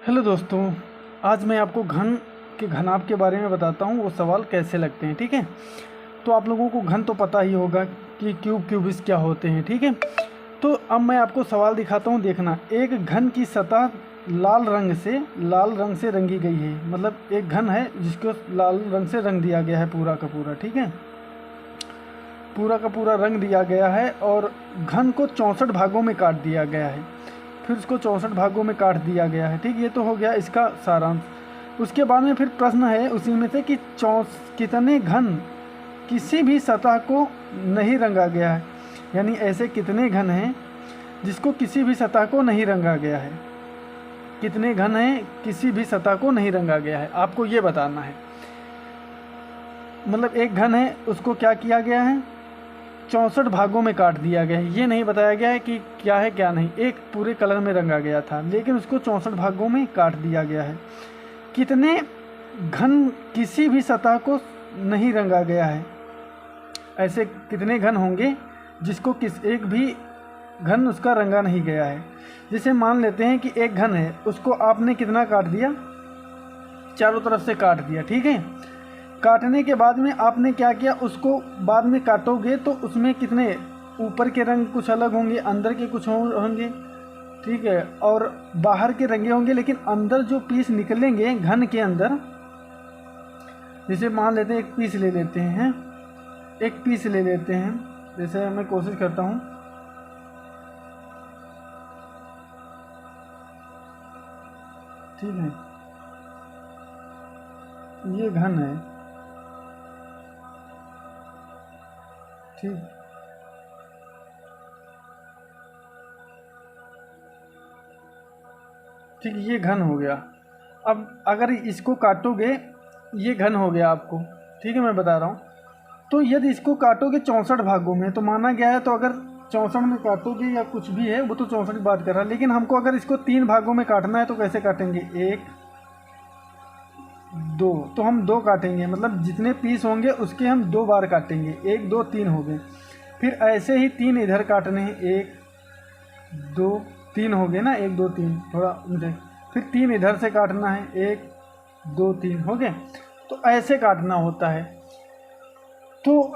Hello दोस्तों, आज मैं आपको घन के घनाभ के बारे में बताता हूँ, वो सवाल कैसे लगते हैं। ठीक है, तो आप लोगों को घन तो पता ही होगा कि क्यूबिस क्या होते हैं। ठीक है, तो अब मैं आपको सवाल दिखाता हूँ, देखना। एक घन की सतह लाल रंग से रंगी गई है। मतलब एक घन है जिसको लाल रंग से रंग दिया गया है, पूरा का पूरा। ठीक है, पूरा का पूरा रंग दिया गया है और घन को 64 भागों में काट दिया गया है। फिर उसको 64 भागों में काट दिया गया है। ठीक, ये तो हो गया इसका सारांश। उसके बाद में फिर प्रश्न है उसी में से कि कितने घन किसी भी सतह को नहीं रंगा गया है। यानी ऐसे कितने घन हैं जिसको किसी भी सतह को नहीं रंगा गया है। कितने घन हैं किसी भी सतह को नहीं रंगा गया है, आपको ये बताना है। मतलब एक घन है, उसको क्या किया गया है, 64 भागों में काट दिया गया है। ये नहीं बताया गया है कि क्या है क्या नहीं। एक पूरे कलर में रंगा गया था, लेकिन उसको 64 भागों में काट दिया गया है। कितने घन किसी भी सतह को नहीं रंगा गया है। ऐसे कितने घन होंगे जिसको एक भी घन उसका रंगा नहीं गया है। जैसे मान लेते हैं कि एक घन है, उसको आपने कितना काट दिया, चारों तरफ से काट दिया। ठीक है, काटने के बाद में आपने क्या किया, उसको बाद में काटोगे तो उसमें कितने ऊपर के रंग कुछ अलग होंगे, अंदर के कुछ होंगे। ठीक है, और बाहर के रंगे होंगे, लेकिन अंदर जो पीस निकलेंगे घन के अंदर, जैसे मान लेते हैं एक पीस ले लेते हैं, एक पीस ले लेते हैं। जैसे मैं कोशिश करता हूँ, ठीक है, ये घन है। ठीक, ठीक, ये घन हो गया। अब अगर इसको काटोगे, ये घन हो गया आपको। ठीक है, मैं बता रहा हूँ। तो यदि इसको काटोगे 64 भागों में, तो माना गया है, तो अगर 64 में काटोगे या कुछ भी है, वो तो 64 की बात कर रहा है। लेकिन हमको अगर इसको 3 भागों में काटना है तो कैसे काटेंगे, 1 2, तो हम 2 काटेंगे। मतलब जितने पीस होंगे उसके हम 2 बार काटेंगे, 1 2 3 हो गए। फिर ऐसे ही 3 इधर काटने हैं, 1 2 3 हो गए ना, 1 2 3, थोड़ा मुझे। फिर 3 इधर से काटना है, 1 2 3 हो गए। तो ऐसे काटना होता है। तो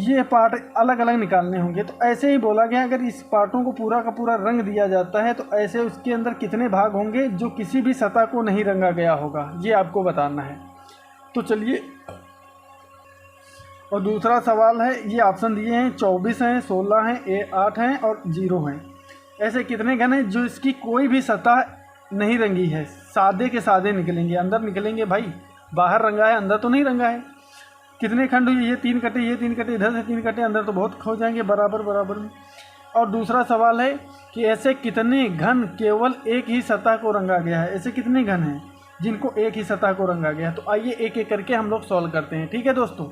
ये पार्ट अलग अलग निकालने होंगे। तो ऐसे ही बोला गया, अगर इस पार्टों को पूरा का पूरा रंग दिया जाता है तो ऐसे उसके अंदर कितने भाग होंगे जो किसी भी सतह को नहीं रंगा गया होगा, ये आपको बताना है। तो चलिए, और दूसरा सवाल है, ये ऑप्शन दिए हैं, 24 हैं, 16 हैं, 8 हैं और 0 हैं। ऐसे कितने घन हैं जो इसकी कोई भी सतह नहीं रंगी है। सादे के सादे निकलेंगे, अंदर निकलेंगे भाई, बाहर रंगा है, अंदर तो नहीं रंगा है। कितने खंड हुए, ये 3 कटे, ये 3 कटे, इधर से 3 कटे, अंदर तो बहुत हो जाएंगे बराबर बराबर में। और दूसरा सवाल है कि ऐसे कितने घन केवल एक ही सतह को रंगा गया है। ऐसे कितने घन हैं जिनको एक ही सतह को रंगा गया है। तो आइए एक एक करके हम लोग सॉल्व करते हैं। ठीक है दोस्तों,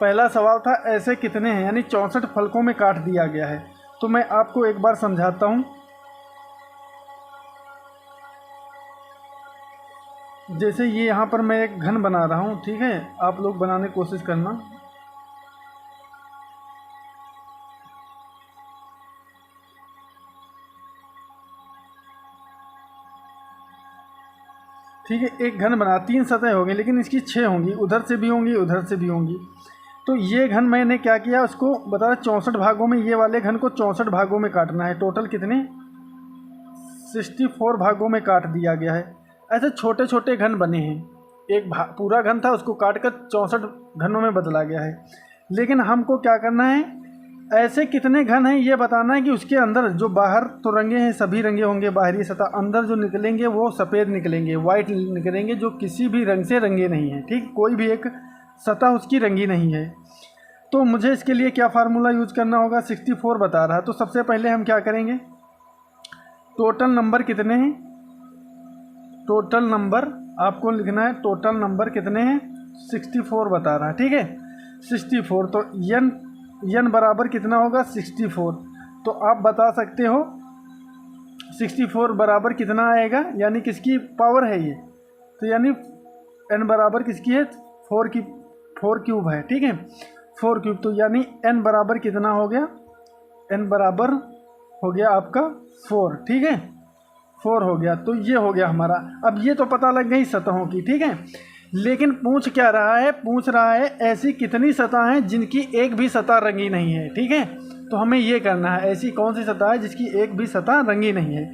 पहला सवाल था ऐसे कितने हैं, यानी 64 फलकों में काट दिया गया है। तो मैं आपको एक बार समझाता हूँ। जैसे ये यहाँ पर मैं एक घन बना रहा हूँ, ठीक है, आप लोग बनाने की कोशिश करना। ठीक है, एक घन बना, 3 सतह होंगी, लेकिन इसकी 6 होंगी, उधर से भी होंगी, उधर से भी होंगी। तो ये घन मैंने क्या किया, उसको बता 64 भागों में, ये वाले घन को 64 भागों में काटना है। टोटल कितने, 64 भागों में काट दिया गया है। ऐसे छोटे छोटे घन बने हैं। एक पूरा घन था, उसको काट कर 64 घनों में बदला गया है। लेकिन हमको क्या करना है, ऐसे कितने घन हैं ये बताना है कि उसके अंदर जो बाहर तो रंगे हैं, सभी रंगे होंगे बाहरी सतह, अंदर जो निकलेंगे वो सफ़ेद निकलेंगे, वाइट निकलेंगे, जो किसी भी रंग से रंगे नहीं हैं। ठीक, कोई भी एक सतह उसकी रंगी नहीं है। तो मुझे इसके लिए क्या फार्मूला यूज करना होगा, 64 बता रहा है। तो सबसे पहले हम क्या करेंगे, टोटल नंबर कितने हैं, टोटल नंबर आपको लिखना है, टोटल नंबर कितने हैं, 64 बता रहा है। ठीक है, 64। तो n बराबर कितना होगा, 64। तो आप बता सकते हो 64 बराबर कितना आएगा, यानी किसकी पावर है ये, तो यानी n बराबर किसकी है, 4 क्यूब है। ठीक है, 4 क्यूब। तो यानी n बराबर कितना हो गया, n बराबर हो गया आपका 4। ठीक है, 4 हो गया। तो ये हो गया हमारा। अब ये तो पता लग गई सतहों की, ठीक है। लेकिन पूछ क्या रहा है, पूछ रहा है ऐसी कितनी सतह हैं जिनकी एक भी सतह रंगी नहीं है, ठीक है। तो हमें ये करना है ऐसी कौन सी सतह है जिसकी एक भी सतह रंगी नहीं है।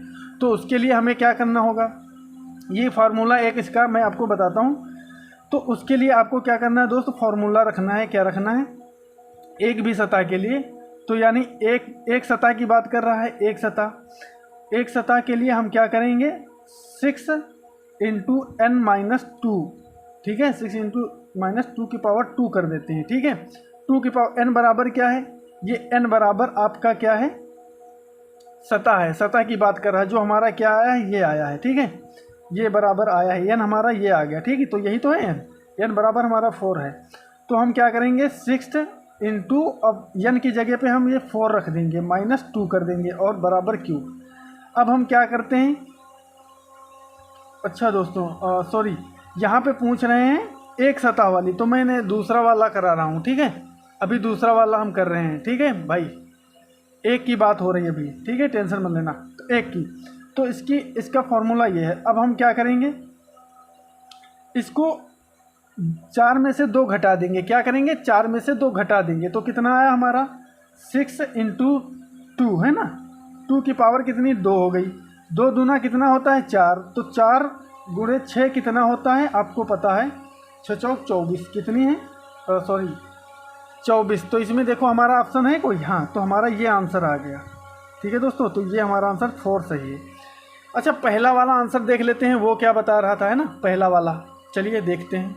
तो उसके लिए हमें क्या करना होगा, ये फार्मूला एक इसका मैं आपको बताता हूँ। तो उसके लिए आपको क्या करना है दोस्त, फार्मूला रखना है। क्या रखना है, एक भी सतह के लिए। तो यानी एक सतह की बात कर रहा है, एक सतह के लिए हम क्या करेंगे, 6 इंटू n-2, ठीक है। 6 इंटू -2 की पावर 2 कर देते हैं, ठीक है। 2 की पावर n बराबर क्या है, ये n बराबर आपका क्या है, सतह है। सतह की बात कर रहा है, जो हमारा क्या आया है, ये आया है, ठीक है। ये बराबर आया है n हमारा, ये आ गया, ठीक है। तो यही तो है n बराबर हमारा 4 है। तो हम क्या करेंगे, 6 इंटू, अब n की जगह पे हम ये 4 रख देंगे, -2 कर देंगे और बराबर क्यूब। अब हम क्या करते हैं, अच्छा दोस्तों सॉरी, यहाँ पे पूछ रहे हैं एक सतह वाली, तो मैंने दूसरा वाला करा रहा हूँ, ठीक है। अभी दूसरा वाला हम कर रहे हैं, ठीक है भाई। एक की बात हो रही है अभी, ठीक है, टेंशन मत लेना। तो एक की, तो इसका फॉर्मूला ये है। अब हम क्या करेंगे, इसको 4 में से 2 घटा देंगे। क्या करेंगे, 4 में से 2 घटा देंगे। तो कितना आया हमारा, 6 इंटू 2 है ना। 2 की पावर कितनी, 2 हो गई। 2 दूना कितना होता है, 4। तो 4 गुणे 6 कितना होता है, आपको पता है, 6 चौक 24 कितनी है, सॉरी 24। तो इसमें देखो हमारा ऑप्शन है कोई, हाँ, तो हमारा ये आंसर आ गया, ठीक है दोस्तों। तो ये हमारा आंसर 4 सही है। अच्छा, पहला वाला आंसर देख लेते हैं, वो क्या बता रहा था, है ना, पहला वाला। चलिए देखते हैं।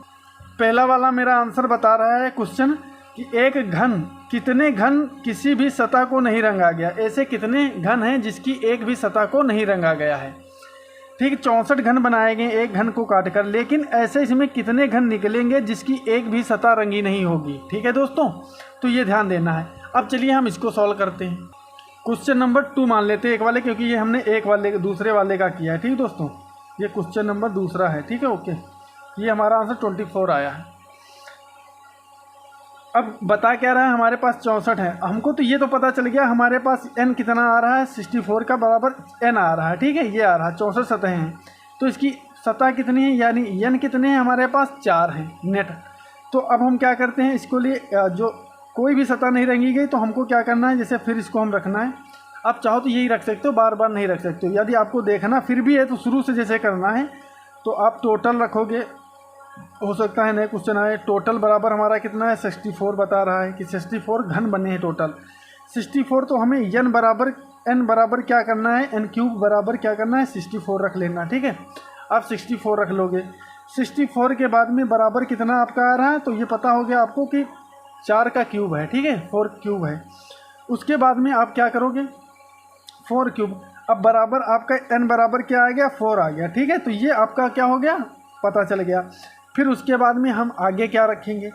पहला वाला मेरा आंसर बता रहा है क्वेश्चन कि एक घन, कितने घन किसी भी सतह को नहीं रंगा गया। ऐसे कितने घन हैं जिसकी एक भी सतह को नहीं रंगा गया है, ठीक। 64 घन बनाए गए एक घन को काट कर, लेकिन ऐसे इसमें कितने घन निकलेंगे जिसकी एक भी सतह रंगी नहीं होगी, ठीक है दोस्तों। तो ये ध्यान देना है। अब चलिए हम इसको सॉल्व करते हैं। क्वेश्चन नंबर 2 मान लेते हैं एक वाले, क्योंकि ये हमने एक वाले दूसरे वाले का किया है, ठीक दोस्तों। ये क्वेश्चन नंबर दूसरा है, ठीक है, ओके। ये हमारा आंसर 24 आया है। अब बता क्या रहा है, हमारे पास 64 है। हमको तो ये तो पता चल गया हमारे पास n कितना आ रहा है, 64 का बराबर n आ रहा है, ठीक है। ये आ रहा है, 64 सतह हैं। तो इसकी सतह कितनी है, यानी n कितने हैं हमारे पास, 4 हैं नेट। तो अब हम क्या करते हैं, इसको लिए जो कोई भी सतह नहीं रंगी गई, तो हमको क्या करना है, जैसे फिर इसको हम रखना है। आप चाहो तो यही रख सकते हो, बार बार नहीं रख सकते हो। यदि आपको देखना फिर भी है तो शुरू से जैसे करना है, तो आप टोटल रखोगे। हो सकता है नए क्वेश्चन आए। टोटल बराबर हमारा कितना है, 64 बता रहा है कि 64 घन बने हैं टोटल 64। तो हमें n बराबर क्या करना है, n क्यूब बराबर क्या करना है, 64 रख लेना, ठीक है। आप 64 रख लोगे। 64 के बाद में बराबर कितना आपका आ रहा है, तो ये पता हो गया आपको कि 4 का क्यूब है, ठीक है, 4 क्यूब है। उसके बाद में आप क्या करोगे, 4 क्यूब। अब बराबर आपका n बराबर क्या आ गया, 4 आ गया, ठीक है। तो ये आपका क्या हो गया, पता चल गया। फिर उसके बाद में हम आगे क्या रखेंगे।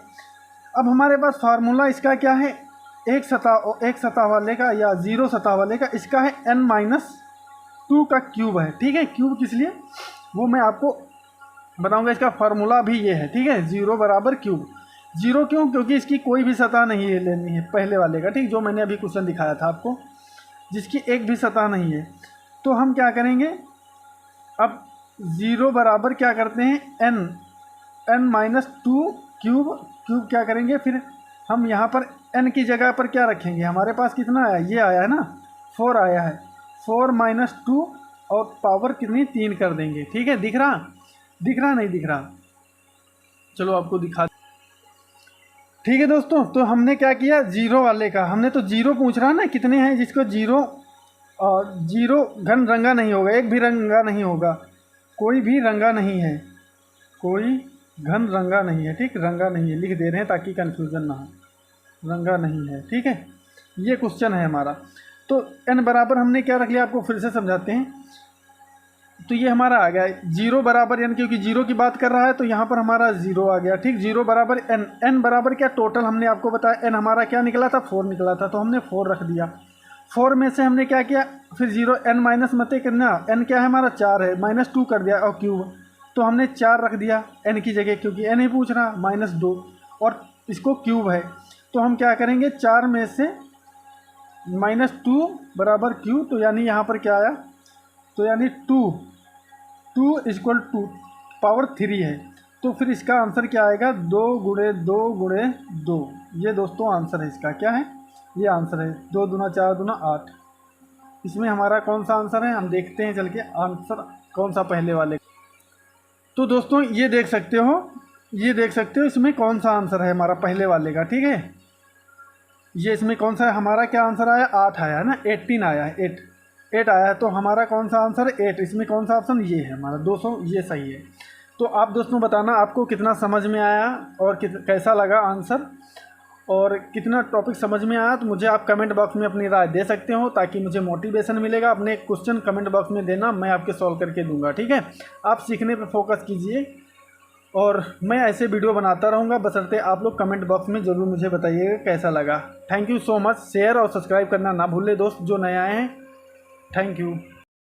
अब हमारे पास फार्मूला इसका क्या है, एक सतह वाले का या 0 सतह वाले का, इसका है n-2 का क्यूब है, ठीक है। क्यूब किस लिए, वो मैं आपको बताऊंगा। इसका फार्मूला भी ये है, ठीक है, 0 बराबर क्यूब। 0 क्यों, क्योंकि इसकी कोई भी सतह नहीं है लेनी है, पहले वाले का, ठीक, जो मैंने अभी क्वेश्चन दिखाया था आपको, जिसकी एक भी सतह नहीं है। तो हम क्या करेंगे, अब 0 बराबर क्या करते हैं, n-2 क्यूब क्या करेंगे, फिर हम यहाँ पर n की जगह पर क्या रखेंगे, हमारे पास कितना आया, ये आया है ना, 4 आया है। 4 - 2 और पावर कितनी, 3 कर देंगे, ठीक है। दिख रहा नहीं दिख रहा, चलो आपको दिखा, ठीक है दोस्तों। तो हमने क्या किया, 0 वाले का, हमने तो 0 पूछ रहा ना, कितने हैं जिसको 0 घन रंगा नहीं होगा, एक भी रंगा नहीं होगा, कोई भी रंगा नहीं है, कोई घन रंगा नहीं है, ठीक, रंगा नहीं है, लिख दे रहे हैं ताकि कन्फ्यूज़न ना हो, रंगा नहीं है, ठीक है। ये क्वेश्चन है हमारा। तो n बराबर हमने क्या रख लिया, आपको फिर से समझाते हैं। तो ये हमारा आ गया 0 बराबर n, क्योंकि 0 की बात कर रहा है तो यहाँ पर हमारा 0 आ गया, ठीक। 0 बराबर n बराबर क्या, टोटल हमने आपको बताया n हमारा क्या निकला था, 4 निकला था, तो हमने 4 रख दिया। 4 में से हमने क्या किया, फिर 0 n माइनस मत करना, n क्या है हमारा, 4 है, -2 कर दिया और क्यूब, तो हमने 4 रख दिया n की जगह, क्योंकि n ही पूछ रहा, -2 और इसको क्यूब है। तो हम क्या करेंगे, 4 में से -2 बराबर क्यूब, तो यानी यहाँ पर क्या आया, तो यानी 2 इक्वल टू पावर 3 है। तो फिर इसका आंसर क्या आएगा, 2 गुणे 2 गुणे 2। ये दोस्तों आंसर है इसका, क्या है, ये आंसर है 2 दूना 4 दूना 8। इसमें हमारा कौन सा आंसर है, हम देखते हैं चल के आंसर कौन सा पहले वाले। तो दोस्तों ये देख सकते हो इसमें कौन सा आंसर है हमारा पहले वाले का, ठीक है। ये इसमें कौन सा है, हमारा क्या आंसर आया, 8 आया है ना, 18 आया है, 8 आया है। तो हमारा कौन सा आंसर है, 8। इसमें कौन सा ऑप्शन, ये है हमारा 200, ये सही है। तो आप दोस्तों बताना आपको कितना समझ में आया और कैसा लगा आंसर, और कितना टॉपिक समझ में आया। तो मुझे आप कमेंट बॉक्स में अपनी राय दे सकते हो, ताकि मुझे मोटिवेशन मिलेगा। अपने क्वेश्चन कमेंट बॉक्स में देना, मैं आपके सॉल्व करके दूंगा, ठीक है। आप सीखने पर फोकस कीजिए, और मैं ऐसे वीडियो बनाता रहूँगा, बशर्ते आप लोग कमेंट बॉक्स में ज़रूर मुझे बताइएगा कैसा लगा। Thank you so much. Share और सब्सक्राइब करना ना भूलें दोस्त जो नए आए हैं। Thank you.